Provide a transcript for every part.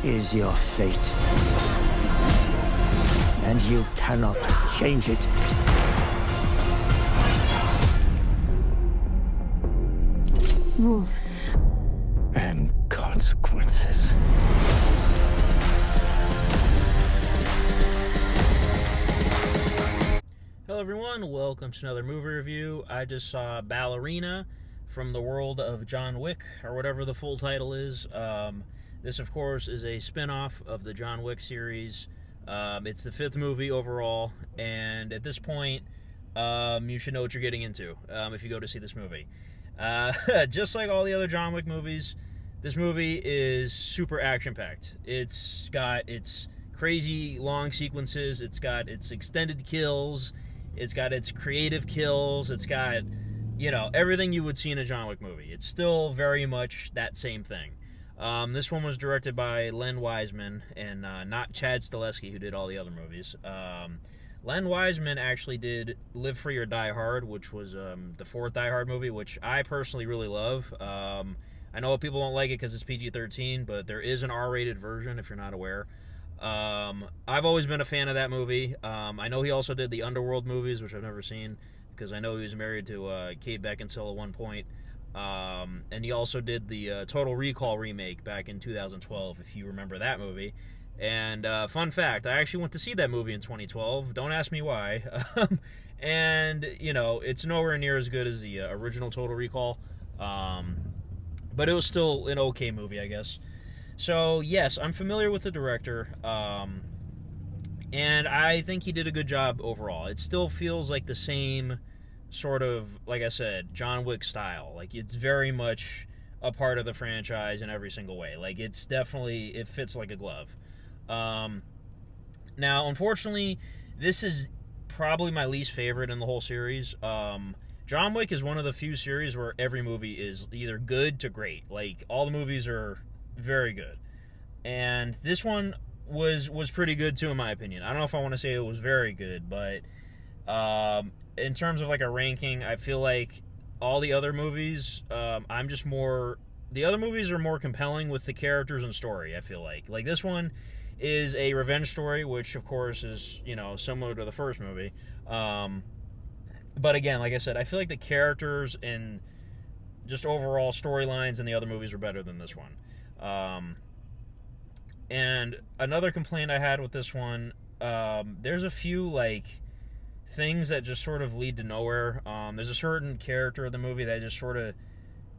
is your fate. And you cannot change it. Rules. And consequences. Hello everyone, welcome to another movie review. I just saw Ballerina from the world of John Wick, or whatever the full title is. This, of course, is a spin-off of the John Wick series. It's the 5th movie overall, and at this point, you should know what you're getting into if you go to see this movie. Just like all the other John Wick movies, this movie is super action-packed. It's got its crazy long sequences, it's got its extended kills, it's got its creative kills, it's got, you know, everything you would see in a John Wick movie. It's still very much that same thing. This one was directed by Len Wiseman and not Chad Stahelski, who did all the other movies. Len Wiseman actually did Live Free or Die Hard, which was the 4th Die Hard movie, which I personally really love. I know people don't like it because it's PG-13, but there is an R-rated version if you're not aware. I've always been a fan of that movie. I know he also did the Underworld movies, which I've never seen, because I know he was married to Kate Beckinsale at one point. And he also did the Total Recall remake back in 2012, if you remember that movie. And fun fact, I actually went to see that movie in 2012. Don't ask me why. And, you know, it's nowhere near as good as the original Total Recall. But it was still an okay movie, I guess. So, yes, I'm familiar with the director. And I think he did a good job overall. It still feels like the same sort of, like I said, John Wick style. Like, it's very much a part of the franchise in every single way. Like, it's definitely, it fits like a glove. Now, unfortunately, this is probably my least favorite in the whole series. John Wick is one of the few series where every movie is either good to great. Like, all the movies are very good. And this one was pretty good, too, in my opinion. I don't know if I want to say it was very good, but in terms of, like, a ranking, I feel like all the other movies, the other movies are more compelling with the characters and story, I feel like. Like, this one is a revenge story, which, of course, is, you know, similar to the first movie. But again, like I said, I feel like the characters and just overall storylines in the other movies were better than this one. And another complaint I had with this one, there's a few, like, things that just sort of lead to nowhere. There's a certain character of the movie that just sort of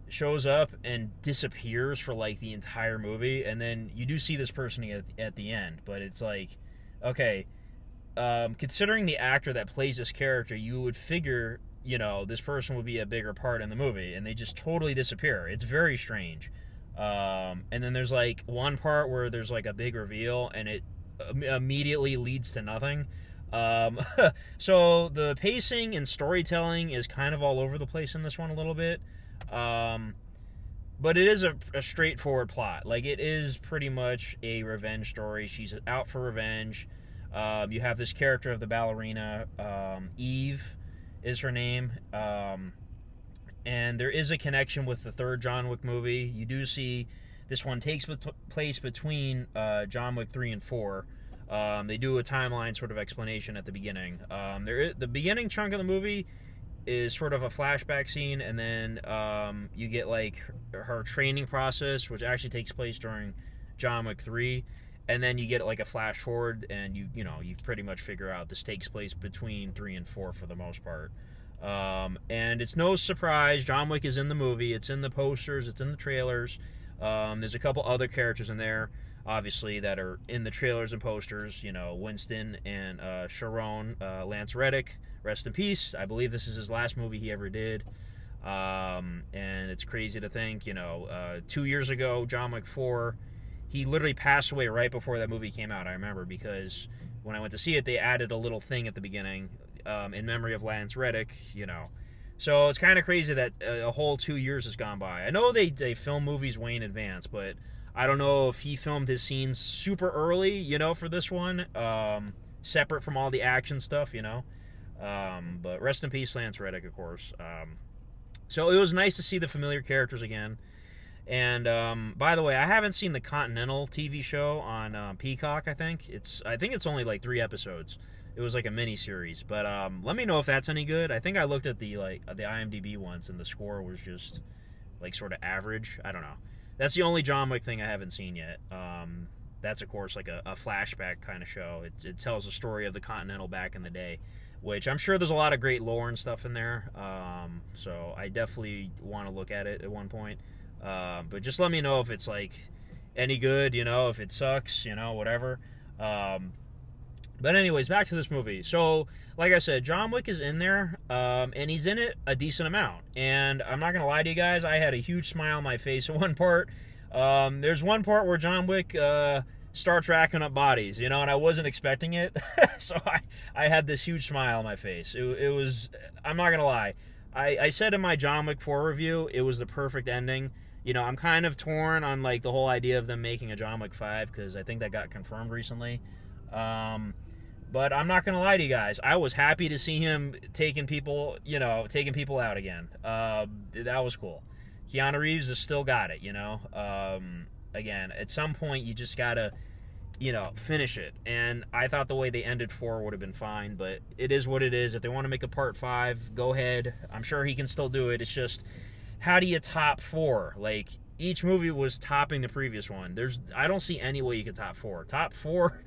shows up and disappears for, like, the entire movie, and then you do see this person at the end, but it's like, okay, considering the actor that plays this character, you would figure, you know, this person would be a bigger part in the movie, and they just totally disappear. It's very strange. And then there's, like, one part where there's, like, a big reveal, and it immediately leads to nothing. So the pacing and storytelling is kind of all over the place in this one a little bit. But it is a straightforward plot. Like, it is pretty much a revenge story. She's out for revenge. You have this character of the ballerina, Eve is her name. And there is a connection with the 3rd John Wick movie. You do see this one takes place between John Wick 3 and 4. They do a timeline sort of explanation at the beginning. The beginning chunk of the movie is sort of a flashback scene, and then you get, like, her training process, which actually takes place during John Wick 3, and then you get, like, a flash forward, and you pretty much figure out this takes place between 3 and 4 for the most part. And it's no surprise, John Wick is in the movie, it's in the posters, it's in the trailers. There's a couple other characters in there, obviously, that are in the trailers and posters, you know, Winston and Sharon, Lance Reddick, rest in peace. I believe this is his last movie he ever did. And it's crazy to think, you know, 2 years ago, John Wick 4, he literally passed away right before that movie came out, I remember, because when I went to see it, they added a little thing at the beginning in memory of Lance Reddick, you know. So it's kind of crazy that a whole 2 years has gone by. I know they film movies way in advance, but I don't know if he filmed his scenes super early, you know, for this one, separate from all the action stuff, you know. But rest in peace, Lance Reddick, of course. So it was nice to see the familiar characters again. And by the way, I haven't seen the Continental TV show on Peacock. I think it's only like 3 episodes. It was like a mini series, but let me know if that's any good. I think I looked at the IMDb once, and the score was just like sort of average. I don't know. That's the only John Wick thing I haven't seen yet. That's of course like a flashback kind of show. It tells the story of the Continental back in the day, which I'm sure there's a lot of great lore and stuff in there. So I definitely want to look at it at one point. But just let me know if it's like any good, if it sucks, whatever. But anyways, back to this movie. So, like I said, John Wick is in there, and he's in it a decent amount. And I'm not going to lie to you guys, I had a huge smile on my face at one part. There's one part where John Wick starts racking up bodies, and I wasn't expecting it. So I had this huge smile on my face. It was, I'm not going to lie. I said in my John Wick 4 review, it was the perfect ending. I'm kind of torn on like the whole idea of them making a John Wick 5 because I think that got confirmed recently. But I'm not gonna lie to you guys. I was happy to see him taking people out again. That was cool. Keanu Reeves has still got it. Again, at some point you just gotta, finish it. And I thought the way they ended 4 would have been fine, but it is what it is. If they want to make a part 5, go ahead. I'm sure he can still do it. It's just, how do you top 4? Like, each movie was topping the previous one. I don't see any way you could top 4. Top 4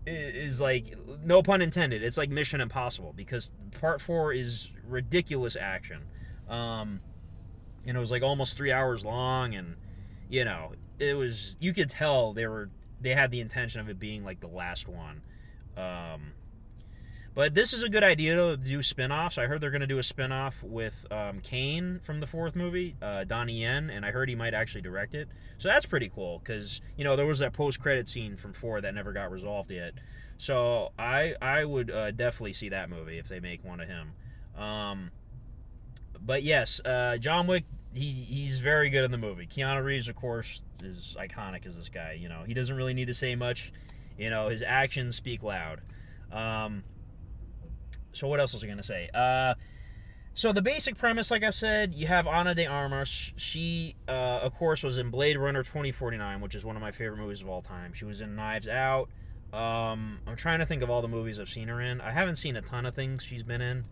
is like, no pun intended, it's like Mission Impossible, because part 4 is ridiculous action. It was like almost 3 hours long, and it was, you could tell they had the intention of it being like the last one. But this is a good idea to do spin-offs. I heard they're going to do a spin-off with Kane from the 4th movie, Donnie Yen, and I heard he might actually direct it. So that's pretty cool, because, there was that post-credit scene from 4 that never got resolved yet. So I would definitely see that movie if they make one of him. But yes, John Wick, he's very good in the movie. Keanu Reeves, of course, is iconic as this guy. He doesn't really need to say much. His actions speak loud. So what else was I going to say? So the basic premise, like I said, you have Ana de Armas. She, of course, was in Blade Runner 2049, which is one of my favorite movies of all time. She was in Knives Out. I'm trying to think of all the movies I've seen her in. I haven't seen a ton of things she's been in.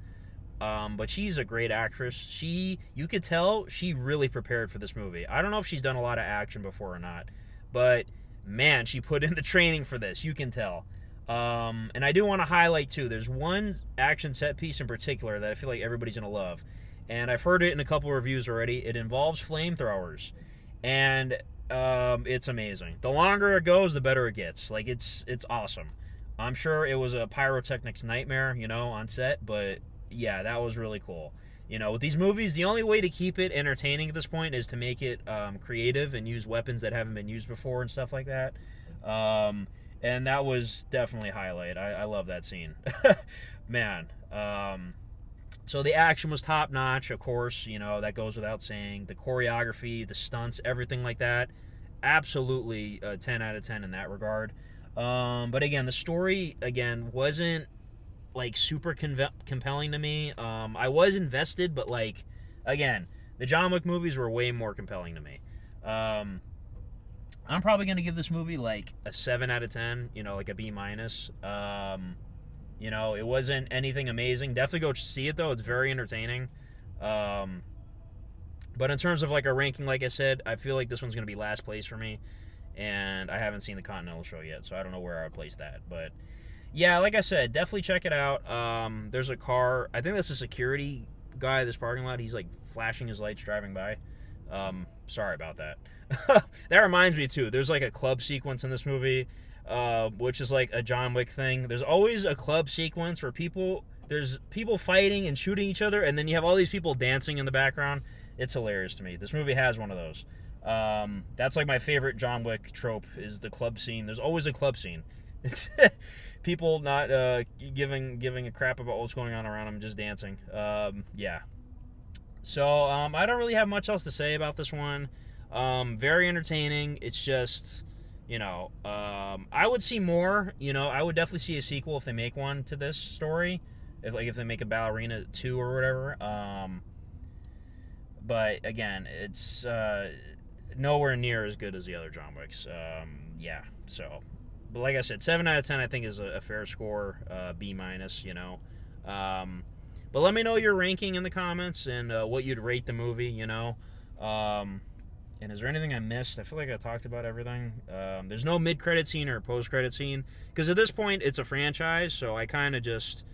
But she's a great actress. You could tell she really prepared for this movie. I don't know if she's done a lot of action before or not, but man, she put in the training for this. You can tell. And I do want to highlight too, there's one action set piece in particular that I feel like everybody's gonna love, and I've heard it in a couple of reviews already. It involves flamethrowers, and it's amazing. The longer it goes, the better it gets. Like, it's awesome. I'm sure it was a pyrotechnics nightmare, on set, but yeah, that was really cool. With these movies, the only way to keep it entertaining at this point is to make it creative and use weapons that haven't been used before and stuff like that. And that was definitely a highlight. I love that scene. Man. So the action was top-notch, of course. That goes without saying. The choreography, the stunts, everything like that. Absolutely 10 out of 10 in that regard. But again, the story, wasn't like super compelling to me. I was invested, but again, the John Wick movies were way more compelling to me. I'm probably going to give this movie like a 7 out of 10, like a B-. It wasn't anything amazing. Definitely go see it, though. It's very entertaining. But in terms of like a ranking, like I said, I feel like this one's going to be last place for me. And I haven't seen the Continental show yet, so I don't know where I would place that. But yeah, like I said, definitely check it out. There's a car. I think that's a security guy at this parking lot. He's like flashing his lights driving by. Sorry about that. That reminds me too, there's like a club sequence in this movie, which is like a John Wick thing. There's always a club sequence where there's people fighting and shooting each other, and then you have all these people dancing in the background. It's hilarious to me. This movie has one of those. That's like my favorite John Wick trope, is the club scene. There's always a club scene. It's people not giving a crap about what's going on around them, just dancing. Yeah. So, I don't really have much else to say about this one. Very entertaining. It's just, I would see more. I would definitely see a sequel if they make one to this story. If they make a Ballerina 2 or whatever. But again, it's nowhere near as good as the other John Wicks. Yeah, so, but like I said, 7 out of 10 I think is a fair score. B minus, you know. But let me know your ranking in the comments and what you'd rate the movie, you know. And is there anything I missed? I feel like I talked about everything. There's no mid-credit scene or post-credit scene, because at this point it's a franchise, so I kind of just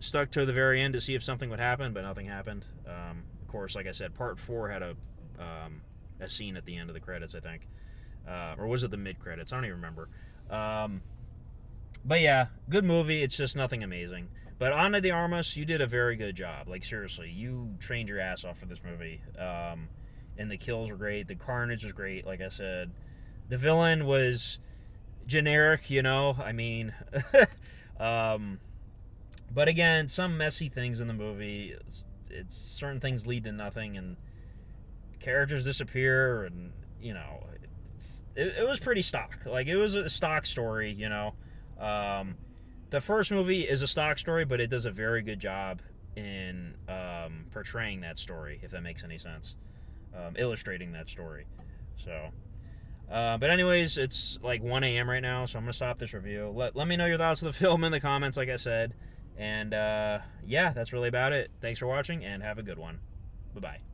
stuck to the very end to see if something would happen, but nothing happened. Of course, like I said, Part 4 had a scene at the end of the credits, I think. Or was it the mid-credits? I don't even remember. But yeah, good movie. It's just nothing amazing. But Ana de Armas, you did a very good job. Like, seriously, you trained your ass off for this movie. And the kills were great. The carnage was great, like I said. The villain was generic, you know. I mean, but again, some messy things in the movie. It's certain things lead to nothing, and characters disappear, and, you know, it was pretty stock. Like, it was a stock story, you know. The first movie is a stock story, but it does a very good job in portraying that story, if that makes any sense. Illustrating that story. So, but anyways, it's like 1 a.m. right now, so I'm going to stop this review. Let me know your thoughts of the film in the comments, like I said. And, yeah, that's really about it. Thanks for watching, and have a good one. Bye-bye.